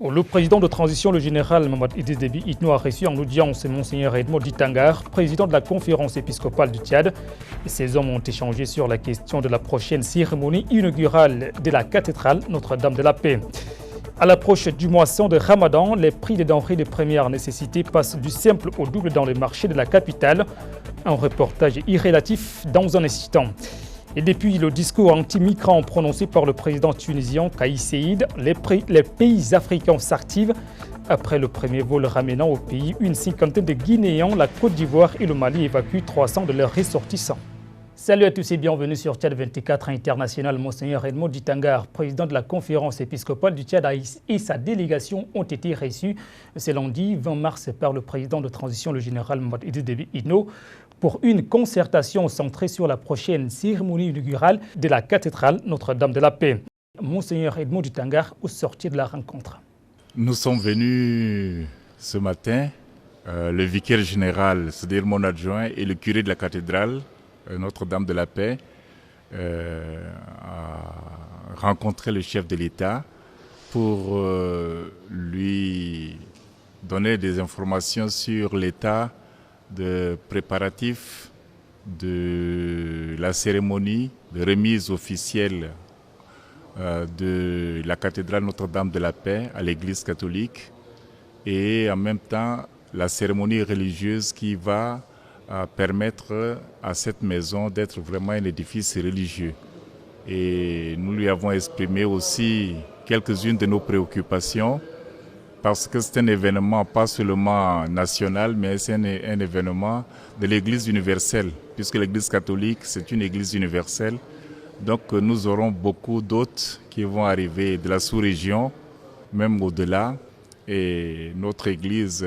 Le président de transition, le général Mamadou Idriss Déby Itno, a reçu en audience Monseigneur Edmond Ditangar, président de la conférence épiscopale du Tchad. Ces hommes ont échangé sur la question de la prochaine cérémonie inaugurale de la cathédrale Notre-Dame de la Paix. À l'approche du moisson de Ramadan, les prix des denrées de première nécessité passent du simple au double dans les marchés de la capitale. Un reportage irrélatif dans un instant. Et depuis le discours anti-migrants prononcé par le président tunisien Kais Saied, les pays africains s'activent. Après le premier vol ramenant au pays une cinquantaine de Guinéens, la Côte d'Ivoire et le Mali évacuent 300 de leurs ressortissants. Salut à tous et bienvenue sur Tchad 24 International. Monseigneur Edmond Ditangar, président de la conférence épiscopale du Tchad et sa délégation ont été reçus ce lundi 20 mars par le président de transition, le général Mamadou Idriss Déby Itno, pour une concertation centrée sur la prochaine cérémonie inaugurale de la cathédrale Notre-Dame de la Paix. Monseigneur Edmond Ditangar, au sortir de la rencontre. Nous sommes venus ce matin, le vicaire général, c'est-à-dire mon adjoint, et le curé de la cathédrale Notre-Dame de la Paix, a rencontré le chef de l'État pour lui donner des informations sur l'état de préparatifs de la cérémonie de remise officielle de la cathédrale Notre-Dame de la Paix à l'Église catholique et en même temps la cérémonie religieuse qui va permettre à cette maison d'être vraiment un édifice religieux. Et nous lui avons exprimé aussi quelques-unes de nos préoccupations parce que c'est un événement pas seulement national, mais c'est un événement de l'Église universelle, puisque l'Église catholique, c'est une Église universelle. Donc nous aurons beaucoup d'autres qui vont arriver de la sous-région, même au-delà. Et notre Église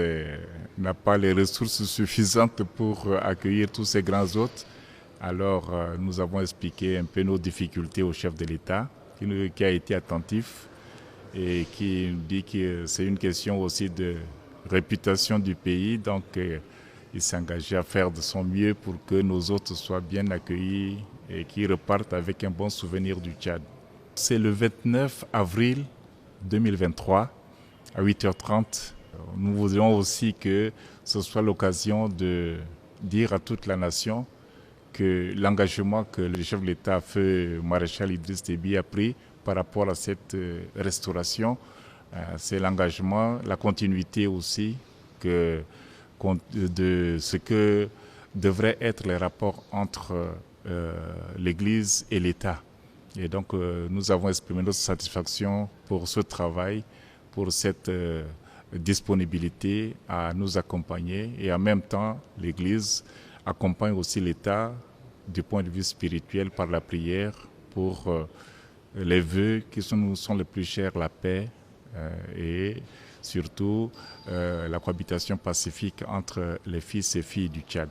n'a pas les ressources suffisantes pour accueillir tous ces grands hôtes. Alors nous avons expliqué un peu nos difficultés au chef de l'État, qui a été attentif et qui dit que c'est une question aussi de réputation du pays. Donc il s'est engagé à faire de son mieux pour que nos hôtes soient bien accueillis et qu'ils repartent avec un bon souvenir du Tchad. C'est le 29 avril 2023. À 8h30, nous voudrions aussi que ce soit l'occasion de dire à toute la nation que l'engagement que le chef de l'État, feu maréchal Idriss Déby, a pris par rapport à cette restauration, c'est l'engagement, la continuité aussi de ce que devraient être les rapports entre l'Église et l'État. Et donc nous avons exprimé notre satisfaction pour ce travail, pour cette disponibilité à nous accompagner, et en même temps l'Église accompagne aussi l'État du point de vue spirituel par la prière pour les vœux qui nous sont les plus chers, la paix et surtout la cohabitation pacifique entre les fils et filles du Tchad.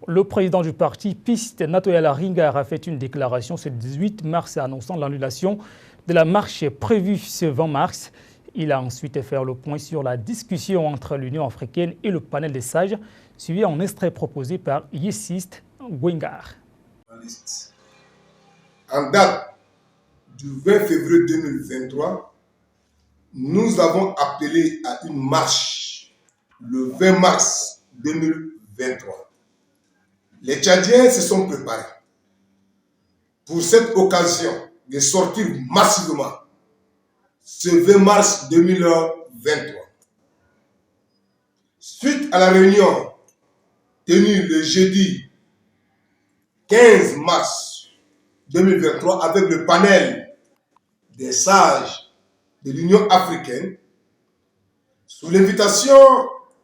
Le président du parti PIST, Natoyala Ringar, a fait une déclaration ce 18 mars annonçant l'annulation de la marche prévue ce 20 mars. Il a ensuite fait le point sur la discussion entre l'Union africaine et le panel des sages, suivi en extrait proposé par Yessist Gwengar. En date du 20 février 2023, nous avons appelé à une marche le 20 mars 2023. Les Tchadiens se sont préparés pour cette occasion de sortir massivement ce 20 mars 2023. Suite à la réunion tenue le jeudi 15 mars 2023 avec le panel des sages de l'Union africaine, sous l'invitation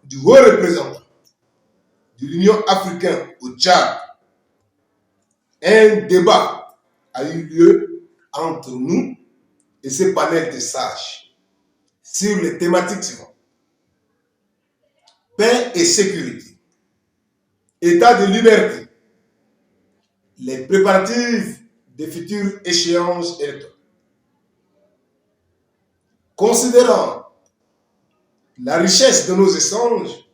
du haut représentant de l'Union africaine au Tchad, un débat a eu lieu entre nous et ce panel de sages sur les thématiques suivantes: paix et sécurité, état de liberté, les préparatifs des futures échéances électorales. Considérant la richesse de nos échanges,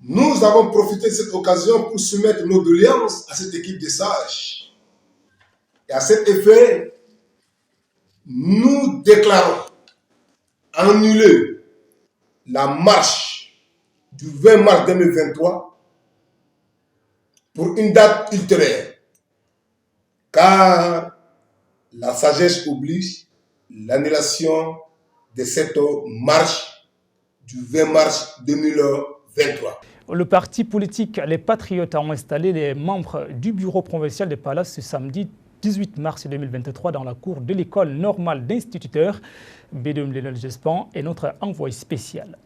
nous avons profité de cette occasion pour soumettre nos doléances à cette équipe de sages. Et à cet effet, nous déclarons annulé la marche du 20 mars 2023 pour une date ultérieure, car la sagesse oblige l'annulation de cette marche du 20 mars 2023. Le parti politique Les Patriotes a installé les membres du bureau provincial de Pala ce samedi 18 mars 2023 dans la cour de l'école normale d'instituteurs. Bédum Lelel Gespan est notre envoyé spécial.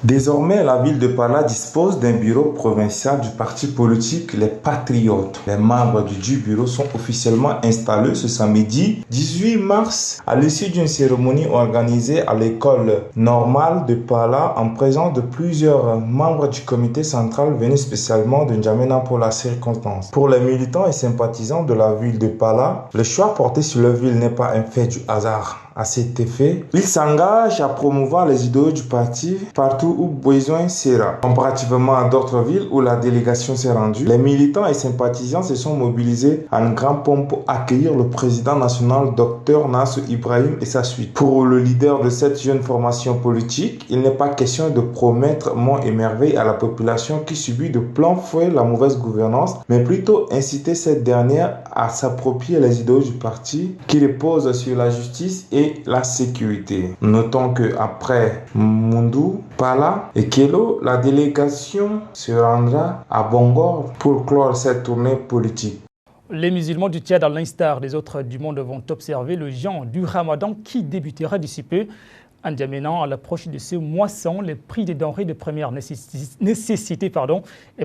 Désormais, la ville de Pala dispose d'un bureau provincial du parti politique Les Patriotes. Les membres du bureau sont officiellement installés ce samedi 18 mars à l'issue d'une cérémonie organisée à l'école normale de Pala en présence de plusieurs membres du comité central venus spécialement de N'Djamena pour la circonstance. Pour les militants et sympathisants de la ville de Pala, le choix porté sur leur ville n'est pas un fait du hasard. À cet effet, ils s'engagent à promouvoir les idéaux du parti partout où besoin sera. Comparativement à d'autres villes où la délégation s'est rendue, les militants et sympathisants se sont mobilisés en grand pompe pour accueillir le président national Dr Nassou Ibrahim et sa suite. Pour le leader de cette jeune formation politique, il n'est pas question de promettre monts et merveilles à la population qui subit de plein fouet la mauvaise gouvernance, mais plutôt inciter cette dernière à s'approprier les idéaux du parti qui reposent sur la justice et la sécurité. Notons que après Mundu, Pala et Kelo, la délégation se rendra à Bongor pour clore cette tournée politique. Les musulmans du Tchad, à l'instar des autres du monde, vont observer le jeûne du Ramadan qui débutera d'ici peu. En N'Djamena, à l'approche de ce moisson, les prix des denrées de première nécessité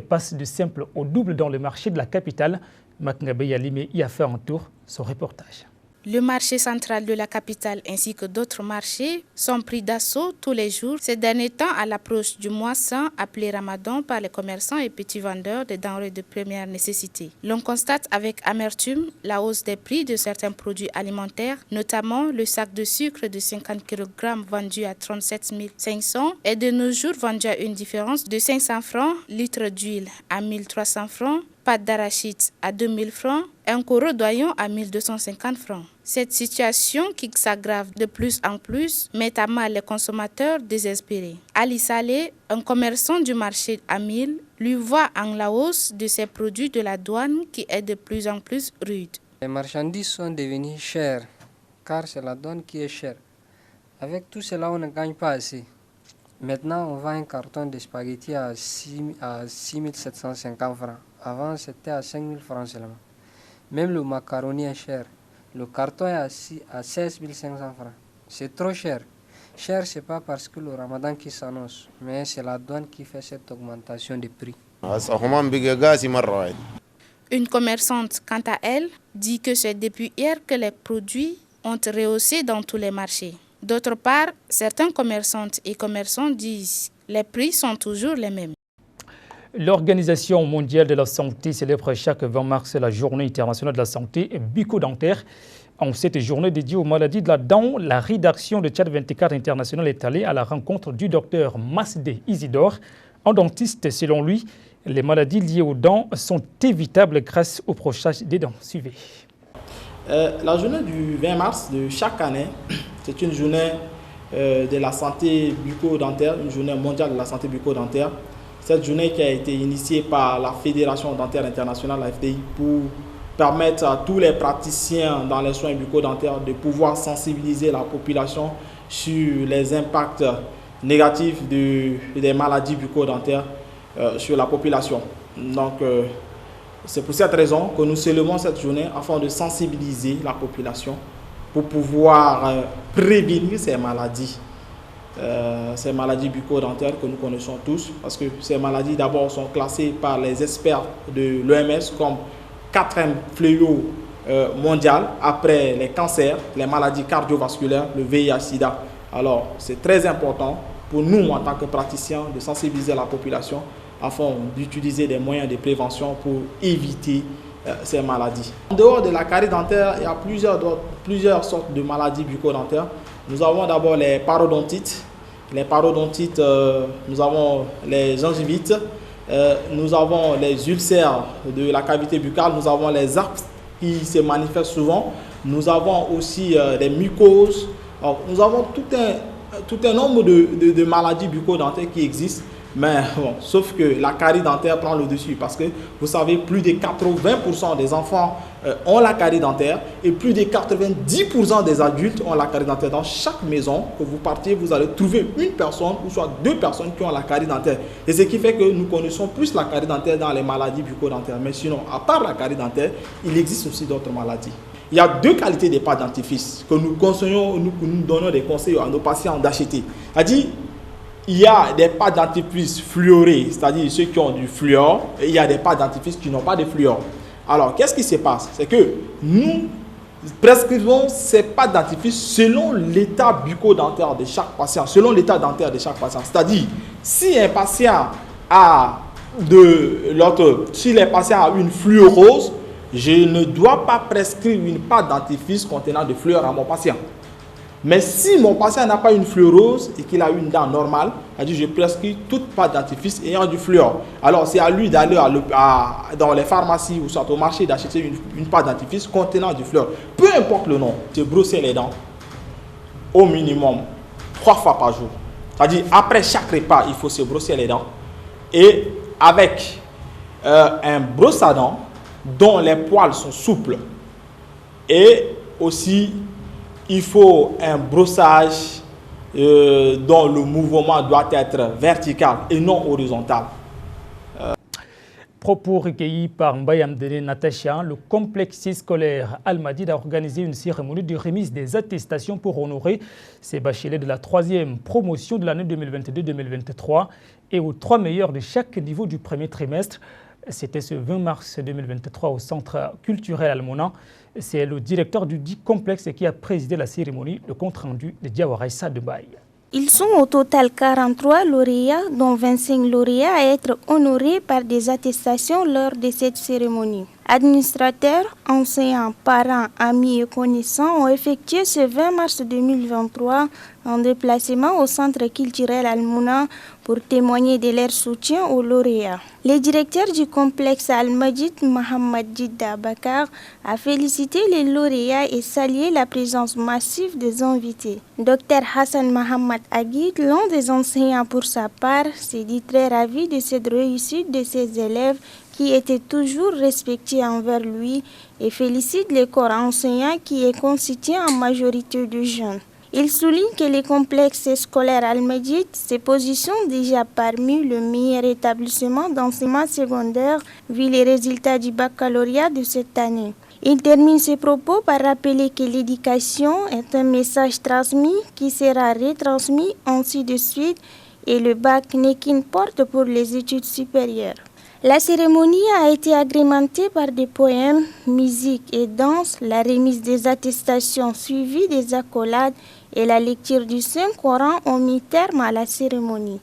passent du simple au double dans le marché de la capitale. Makngabe Yalime y a fait un tour, son reportage. Le marché central de la capitale ainsi que d'autres marchés sont pris d'assaut tous les jours. Ces derniers temps, à l'approche du mois saint appelé Ramadan par les commerçants et petits vendeurs des denrées de première nécessité. L'on constate avec amertume la hausse des prix de certains produits alimentaires, notamment le sac de sucre de 50 kg vendu à 37 500 et de nos jours vendu à une différence de 500 francs, litre d'huile à 1300 francs, pâte d'arachide à 2000 francs, un coraux d'oignon à 1250 francs. Cette situation qui s'aggrave de plus en plus met à mal les consommateurs désespérés. Ali Saleh, un commerçant du marché à 1000, lui voit en la hausse de ses produits de la douane qui est de plus en plus rude. Les marchandises sont devenues chères car c'est la douane qui est chère. Avec tout cela, on ne gagne pas assez. Maintenant, on vend un carton de spaghettis à 6750 francs. Avant, c'était à 5000 francs seulement. Même le macaroni est cher. Le carton est à 16 500 francs. C'est trop cher. Cher, ce n'est pas parce que le ramadan qui s'annonce, mais c'est la douane qui fait cette augmentation de prix. Une commerçante, quant à elle, dit que c'est depuis hier que les produits ont rehaussé dans tous les marchés. D'autre part, certains commerçantes et commerçants disent que les prix sont toujours les mêmes. L'Organisation mondiale de la santé célèbre chaque 20 mars la journée internationale de la santé bucco-dentaire. En cette journée dédiée aux maladies de la dent, la rédaction de Tchad 24 International est allée à la rencontre du docteur Masdé Isidore. Un dentiste, selon lui, les maladies liées aux dents sont évitables grâce au brossage des dents. Suivez. La journée du 20 mars de chaque année, c'est une journée de la santé bucco-dentaire, une journée mondiale de la santé bucco-dentaire. Cette journée qui a été initiée par la Fédération dentaire internationale, la FDI, pour permettre à tous les praticiens dans les soins bucco-dentaires de pouvoir sensibiliser la population sur les impacts négatifs des maladies bucco-dentaires sur la population. Donc, c'est pour cette raison que nous célébrons cette journée afin de sensibiliser la population pour pouvoir prévenir ces maladies bucco-dentaires que nous connaissons tous, parce que ces maladies d'abord sont classées par les experts de l'OMS comme quatrième fléau mondial après les cancers, les maladies cardiovasculaires, le VIH-Sida. Alors c'est très important pour nous en tant que praticiens de sensibiliser la population afin d'utiliser des moyens de prévention pour éviter ces maladies. En dehors de la carie dentaire, il y a plusieurs sortes de maladies bucco-dentaires. Nous avons d'abord les parodontites. Les parodontites, nous avons les gingivites, nous avons les ulcères de la cavité buccale, nous avons les herpes qui se manifestent souvent, nous avons aussi des mycoses. Alors, nous avons tout tout un nombre de maladies bucco-dentaires qui existent. Mais bon, sauf que la carie dentaire prend le dessus parce que vous savez, plus de 80% des enfants ont la carie dentaire et plus de 90% des adultes ont la carie dentaire. Dans chaque maison que vous partiez, vous allez trouver une personne ou soit deux personnes qui ont la carie dentaire. Et ce qui fait que nous connaissons plus la carie dentaire dans les maladies bucco-dentaires. Mais sinon, à part la carie dentaire, il existe aussi d'autres maladies. Il y a deux qualités des pâtes dentifrices que nous conseillons, nous donnons des conseils à nos patients d'acheter. C'est-à-dire, il y a des pâtes dentifrices fluorées, c'est-à-dire ceux qui ont du fluor, et il y a des pâtes dentifrices qui n'ont pas de fluor. Alors, qu'est-ce qui se passe? C'est que nous prescrivons ces pâtes dentifrices selon l'état bucco-dentaire de chaque patient, selon l'état dentaire de chaque patient. C'est-à-dire, si un patient a si le patient a une fluorose, je ne dois pas prescrire une pâte dentifrice contenant de fluor à mon patient. Mais si mon patient n'a pas une fluorose et qu'il a une dent normale, c'est-à-dire je prescris toute pâte dentifrice ayant du fluor. Alors c'est à lui d'aller dans les pharmacies ou soit au marché d'acheter une pâte dentifrice contenant du fluor. Peu importe le nom, se brosser les dents au minimum 3 fois par jour. C'est-à-dire après chaque repas, il faut se brosser les dents. Et avec un brosse à dents dont les poils sont souples. Et aussi, il faut un brossage dont le mouvement doit être vertical et non horizontal. Propos recueillis par Mbayamdene Natacha, le complexe scolaire Al-Madid a organisé une cérémonie de remise des attestations pour honorer ces bacheliers de la 3e promotion de l'année 2022-2023 et aux 3 meilleurs de chaque niveau du premier trimestre. C'était ce 20 mars 2023 au Centre culturel Almona. C'est le directeur du dit complexe qui a présidé la cérémonie, le compte-rendu de Diawara Issa Dubaï. Ils sont au total 43 lauréats, dont 25 lauréats à être honorés par des attestations lors de cette cérémonie. Administrateurs, enseignants, parents, amis et connaissants ont effectué ce 20 mars 2023 un déplacement au Centre culturel Al-Mouna pour témoigner de leur soutien aux lauréats. Le directeur du complexe Al-Madid, Mohamed Jidda Bakar, a félicité les lauréats et salué la présence massive des invités. Dr Hassan Mohamed Aguid, l'un des enseignants pour sa part, s'est dit très ravi de cette réussite de ses élèves qui étaient toujours respectés envers lui et félicite le corps enseignant qui est constitué en majorité de jeunes. Il souligne que le complexe scolaire Al-Madid se positionne déjà parmi le meilleur établissement d'enseignement secondaire vu les résultats du baccalauréat de cette année. Il termine ses propos par rappeler que l'éducation est un message transmis qui sera retransmis ainsi de suite et le bac n'est qu'une porte pour les études supérieures. La cérémonie a été agrémentée par des poèmes, musique et danse, la remise des attestations suivie des accolades et la lecture du Saint-Coran ont mis terme à la cérémonie.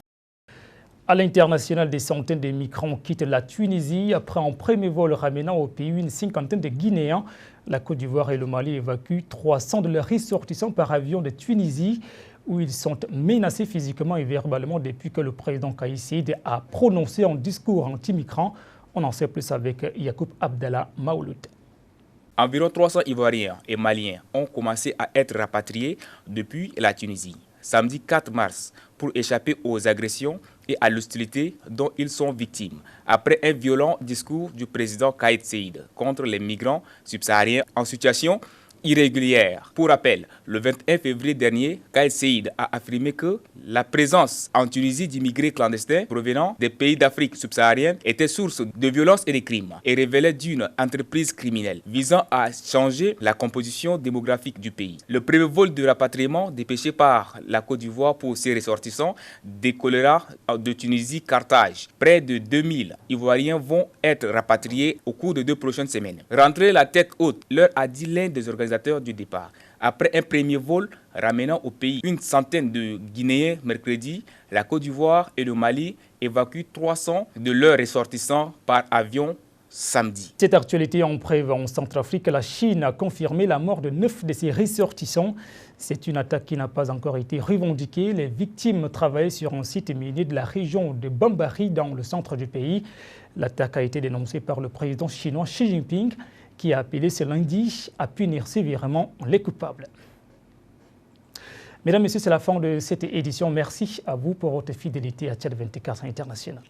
À l'international, des centaines de migrants quittent la Tunisie après un premier vol ramenant au pays une cinquantaine de Guinéens. La Côte d'Ivoire et le Mali évacuent 300 de leurs ressortissants par avion de Tunisie, où ils sont menacés physiquement et verbalement depuis que le président Kais Saied a prononcé un discours anti-migrants. On en sait plus avec Yacoub Abdallah Maouloud. Environ 300 Ivoiriens et Maliens ont commencé à être rapatriés depuis la Tunisie, samedi 4 mars, pour échapper aux agressions et à l'hostilité dont ils sont victimes, après un violent discours du président Kais Saied contre les migrants subsahariens en situation irrégulière. Pour rappel, le 21 février dernier, Kais Saied a affirmé que la présence en Tunisie d'immigrés clandestins provenant des pays d'Afrique subsaharienne était source de violences et de crimes et révélait d'une entreprise criminelle visant à changer la composition démographique du pays. Le premier vol de rapatriement dépêché par la Côte d'Ivoire pour ses ressortissants décollera de Tunisie-Carthage. Près de 2000 Ivoiriens vont être rapatriés au cours de 2 prochaines semaines. Rentrer la tête haute, leur a dit l'un des organisateurs du départ. Après un premier vol ramenant au pays une centaine de Guinéens mercredi, la Côte d'Ivoire et le Mali évacuent 300 de leurs ressortissants par avion samedi. Cette actualité en bref en Centrafrique, la Chine a confirmé la mort de 9 de ses ressortissants. C'est une attaque qui n'a pas encore été revendiquée. Les victimes travaillaient sur un site minier de la région de Bambari dans le centre du pays. L'attaque a été dénoncée par le président chinois Xi Jinping, qui a appelé ce lundi à punir sévèrement les coupables. Mesdames, Messieurs, c'est la fin de cette édition. Merci à vous pour votre fidélité à Tchad 24 International.